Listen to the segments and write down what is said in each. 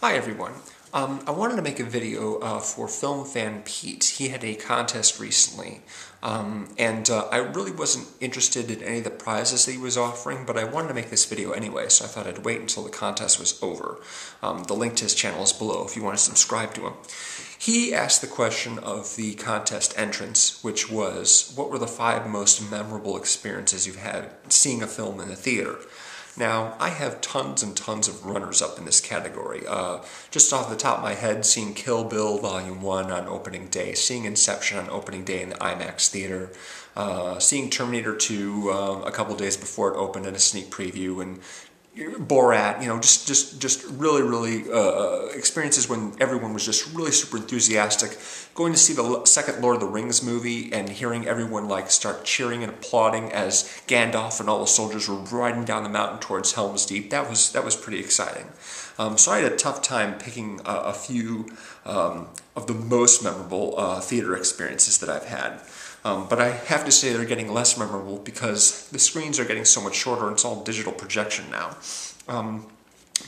Hi everyone. I wanted to make a video for FilmFanPete. He had a contest recently, and I really wasn't interested in any of the prizes that he was offering, but I wanted to make this video anyway, so I thought I'd wait until the contest was over. The link to his channel is below if you want to subscribe to him. He asked the question of the contest entrance, which was, what were the 5 most memorable experiences you've had seeing a film in the theater? Now, I have tons and tons of runners-up in this category. Just off the top of my head, seeing Kill Bill Volume 1 on opening day, seeing Inception on opening day in the IMAX theater, seeing Terminator 2 a couple days before it opened in a sneak preview, and Borat, just really experiences when everyone was just really super enthusiastic. Going to see the second Lord of the Rings movie and hearing everyone start cheering and applauding as Gandalf and all the soldiers were riding down the mountain towards Helm's Deep. That was pretty exciting. So I had a tough time picking a few of the most memorable theater experiences that I've had. But I have to say they're getting less memorable because the screens are getting so much shorter and it's all digital projection now.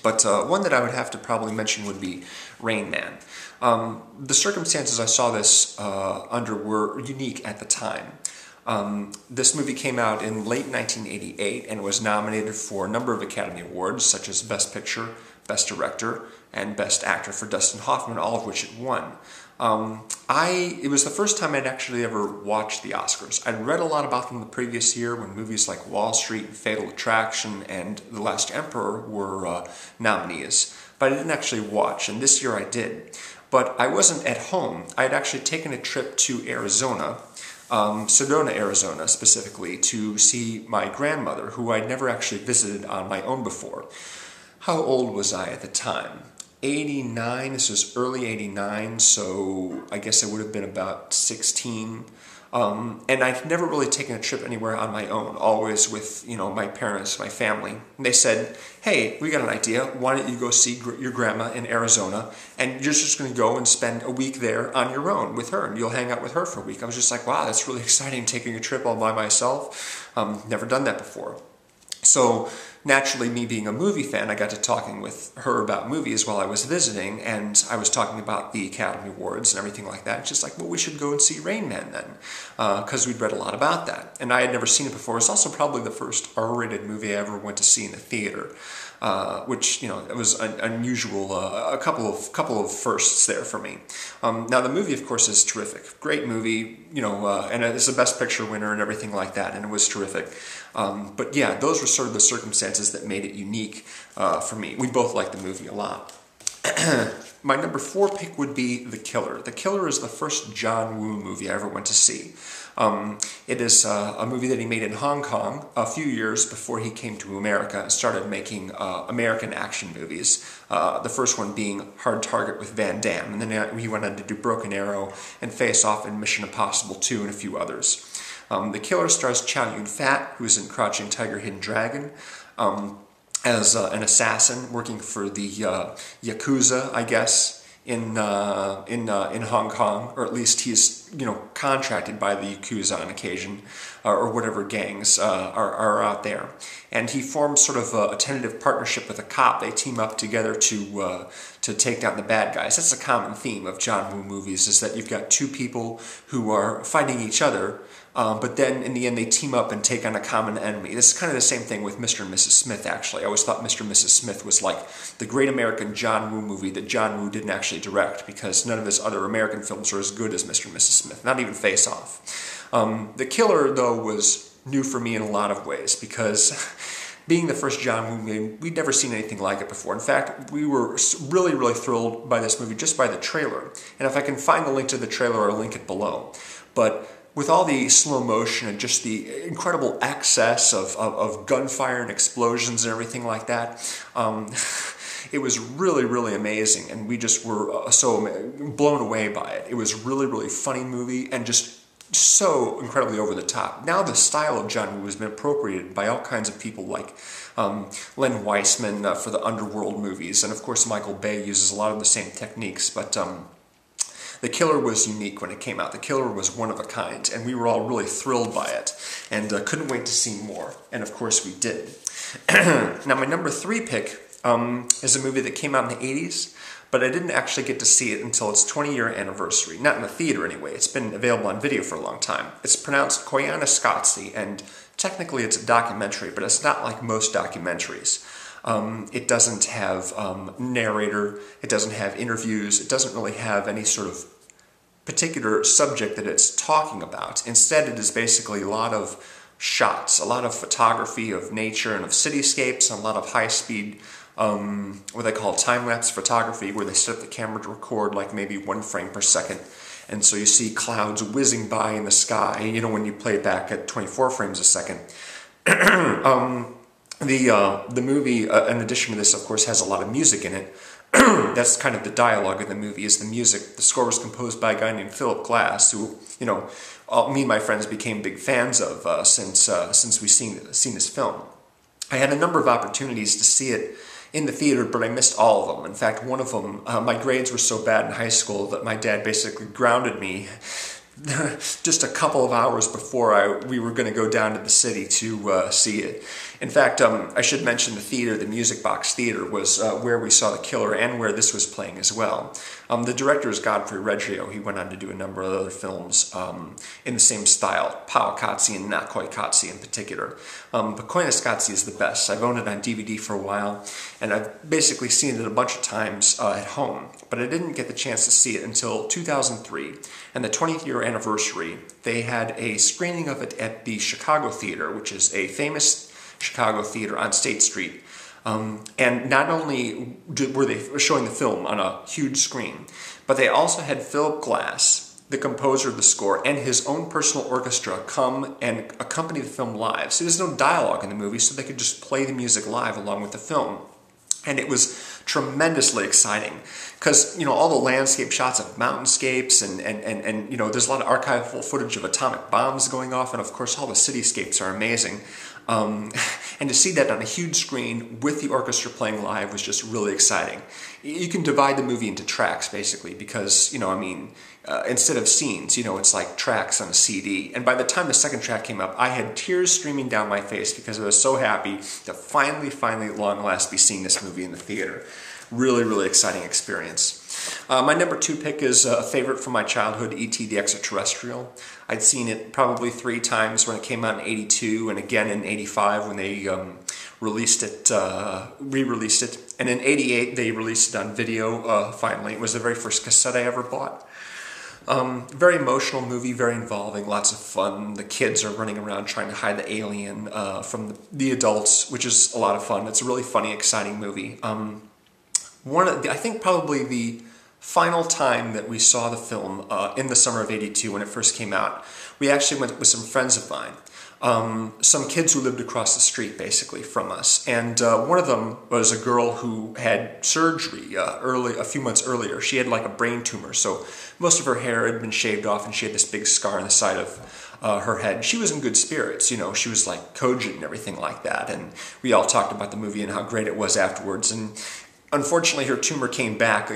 But one that I would have to probably mention would be Rain Man. The circumstances I saw this under were unique at the time. This movie came out in late 1988 and was nominated for a number of Academy Awards, such as Best Picture, Best Director, and Best Actor for Dustin Hoffman, all of which it won. It was the first time I'd actually ever watched the Oscars. I'd read a lot about them the previous year when movies like Wall Street, Fatal Attraction, and The Last Emperor were nominees, but I didn't actually watch, and this year I did. But I wasn't at home. I had actually taken a trip to Arizona, Sedona, Arizona specifically, to see my grandmother, who I'd never actually visited on my own before. How old was I at the time? 89, this was early 89, so I guess I would have been about 16. And I'd never really taken a trip anywhere on my own, always with, my parents, my family. And they said, hey, we got an idea, why don't you go see your grandma in Arizona, and you're just going to go and spend a week there on your own with her, and you'll hang out with her for a week. I was just like, wow, that's really exciting, taking a trip all by myself. Never done that before. So naturally, me being a movie fan, I got to talking with her about movies while I was visiting, and I was talking about the Academy Awards and everything like that. It's just like, well, we should go and see Rain Man then, because we'd read a lot about that. And I had never seen it before. It's also probably the first R-rated movie I ever went to see in the theater, which, it was unusual, a couple of firsts there for me. Now, the movie, of course, is terrific. Great movie, and it's a Best Picture winner and everything like that, and it was terrific. But yeah, those were sort of the circumstances that made it unique for me. We both liked the movie a lot. My number 4 pick would be The Killer. The Killer is the first John Woo movie I ever went to see. It is a movie that he made in Hong Kong a few years before he came to America and started making American action movies. The first one being Hard Target with Van Damme, and then he went on to do Broken Arrow and Face Off and Mission Impossible 2 and a few others. The Killer stars Chow Yun-fat, who is in Crouching Tiger, Hidden Dragon, as an assassin working for the Yakuza, I guess, in Hong Kong, or at least he's contracted by the Yakuza on occasion, or whatever gangs are out there, and he forms sort of a tentative partnership with a cop. They team up together to take down the bad guys. That's a common theme of John Woo movies, is that you've got two people who are fighting each other, but then in the end they team up and take on a common enemy. This is kind of the same thing with Mr. and Mrs. Smith, actually. I always thought Mr. and Mrs. Smith was like the great American John Woo movie that John Woo didn't actually direct, because none of his other American films are as good as Mr. and Mrs. Smith, not even Face Off. The Killer, though, was new for me in a lot of ways, because being the first John Woo movie, we'd never seen anything like it before. In fact, we were really thrilled by this movie just by the trailer. And if I can find the link to the trailer, I'll link it below. But with all the slow motion and just the incredible excess of gunfire and explosions and everything like that, it was really amazing, and we just were so blown away by it. It was a really funny movie and just so incredibly over the top. Now the style of John Woo has been appropriated by all kinds of people like Len Wiseman for the Underworld movies, and of course Michael Bay uses a lot of the same techniques, but The Killer was unique when it came out. The Killer was one of a kind, and we were all really thrilled by it, and couldn't wait to see more, and of course we did. Now my number 3 pick is a movie that came out in the 80s, but I didn't actually get to see it until its 20-year anniversary. Not in the theater anyway, it's been available on video for a long time. It's pronounced Koyaanisqatsi, and technically it's a documentary, but it's not like most documentaries. It doesn't have narrator, it doesn't have interviews, it doesn't really have any sort of particular subject that it's talking about. Instead, it is basically a lot of shots, a lot of photography of nature and of cityscapes, and a lot of high-speed, what they call time-lapse photography, where they set up the camera to record like maybe 1 frame per second. And so you see clouds whizzing by in the sky, you know, when you play it back at 24 frames a second. The movie, in addition to this, of course, has a lot of music in it. That's kind of the dialogue of the movie, is the music. The score was composed by a guy named Philip Glass, who, you know, me and my friends became big fans of since we've seen this film. I had a number of opportunities to see it in the theater, but I missed all of them. In fact, one of them, my grades were so bad in high school that my dad basically grounded me just a couple of hours before we were going to go down to the city to see it. In fact, I should mention the theater, the Music Box Theater, was where we saw The Killer and where this was playing as well. The director is Godfrey Reggio. He went on to do a number of other films in the same style, Koyaanisqatsi and not Koyaanisqatsi in particular. But Koyaanisqatsi is the best. I've owned it on DVD for a while, and I've basically seen it a bunch of times at home. But I didn't get the chance to see it until 2003, and the 20th year anniversary, they had a screening of it at the Chicago Theater, which is a famous Chicago theater on State Street. And not only were they showing the film on a huge screen, but they also had Philip Glass, the composer of the score, and his own personal orchestra come and accompany the film live. So there's no dialogue in the movie, so they could just play the music live along with the film. And it was tremendously exciting because, you know, all the landscape shots of mountainscapes and you know, there's a lot of archival footage of atomic bombs going off, and of course all the cityscapes are amazing. And to see that on a huge screen with the orchestra playing live was just really exciting. You can divide the movie into tracks, basically, because, you know, I mean, instead of scenes, you know, it's like tracks on a CD. And by the time the second track came up, I had tears streaming down my face because I was so happy to finally, at long last, be seeing this movie in the theater. Really, really exciting experience. My number 2 pick is a favorite from my childhood, E.T. the Extra-Terrestrial. I'd seen it probably 3 times when it came out in '82 and again in '85 when they re-released it. And in '88 they released it on video finally. It was the very first cassette I ever bought. Very emotional movie, very involving, lots of fun. The kids are running around trying to hide the alien from the adults, which is a lot of fun. It's a really funny, exciting movie. I think probably the final time that we saw the film in the summer of '82 when it first came out, we actually went with some friends of mine. Some kids who lived across the street, basically, from us. And one of them was a girl who had surgery a few months earlier. She had like a brain tumor, so most of her hair had been shaved off, and she had this big scar on the side of her head. She was in good spirits, you know. She was like cogent and everything like that. And we all talked about the movie and how great it was afterwards. And unfortunately, her tumor came back a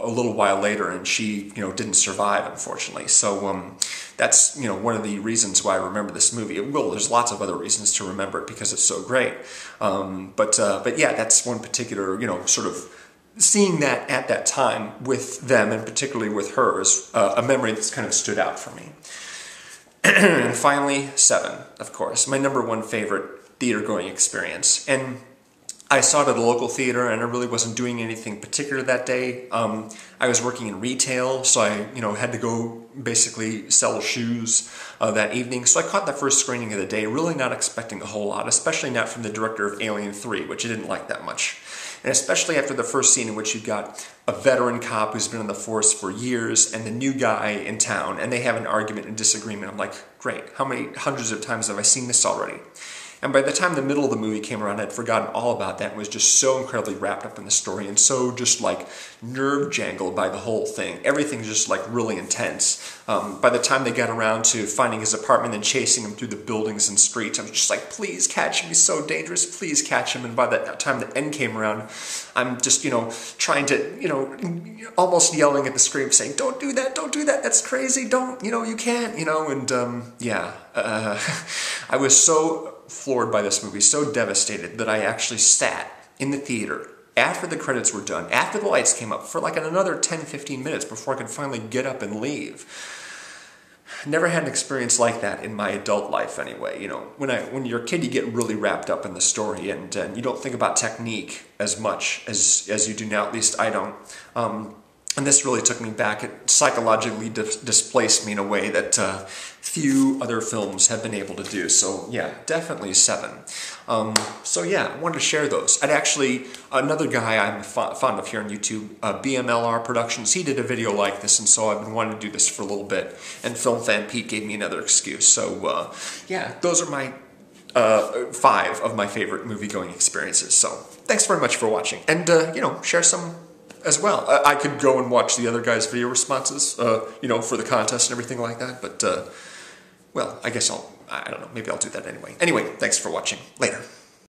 little while later, and she, you know, didn't survive, unfortunately. So that's, you know, one of the reasons why I remember this movie. Well, there's lots of other reasons to remember it because it's so great. But yeah, that's one particular, you know, sort of seeing that at that time with them, and particularly with her, is a memory that's kind of stood out for me. And finally, 7, of course, my number 1 favorite theater-going experience. And I saw it at a local theater, and I really wasn't doing anything particular that day. I was working in retail, so I, you know, had to go basically sell shoes that evening. So I caught the first screening of the day, really not expecting a whole lot, especially not from the director of Alien 3, which I didn't like that much. And especially after the first scene in which you've got a veteran cop who's been on the force for years and the new guy in town, and they have an argument and disagreement. I'm like, great, how many hundreds of times have I seen this already? And by the time the middle of the movie came around, I'd forgotten all about that and was just so incredibly wrapped up in the story and so just like nerve jangled by the whole thing. Everything's just like really intense. By the time they got around to finding his apartment and chasing him through the buildings and streets, I was just like, please catch him, he's so dangerous, please catch him. And by the time the end came around, I'm just, you know, trying to, you know, almost yelling at the screen saying, don't do that, that's crazy, don't, you know, you can't, you know, and yeah. I was so floored by this movie, so devastated, that I actually sat in the theater, after the credits were done, after the lights came up, for like another 10-15 minutes before I could finally get up and leave. Never had an experience like that in my adult life anyway. You know, when you're a kid, you get really wrapped up in the story, and you don't think about technique as much as you do now. At least I don't. And this really took me back. It psychologically displaced me in a way that few other films have been able to do. So yeah, definitely 7. So yeah, I wanted to share those. Another guy I'm fond of here on YouTube, BMLRProductions, he did a video like this, and so I've been wanting to do this for a little bit. And FilmFanPete gave me another excuse. So yeah, those are my 5 of my favorite movie-going experiences. So thanks very much for watching, and you know, share some as well. I could go and watch the other guys' video responses, you know, for the contest and everything like that, but, well, I guess I don't know, maybe I'll do that anyway. Anyway, thanks for watching. Later.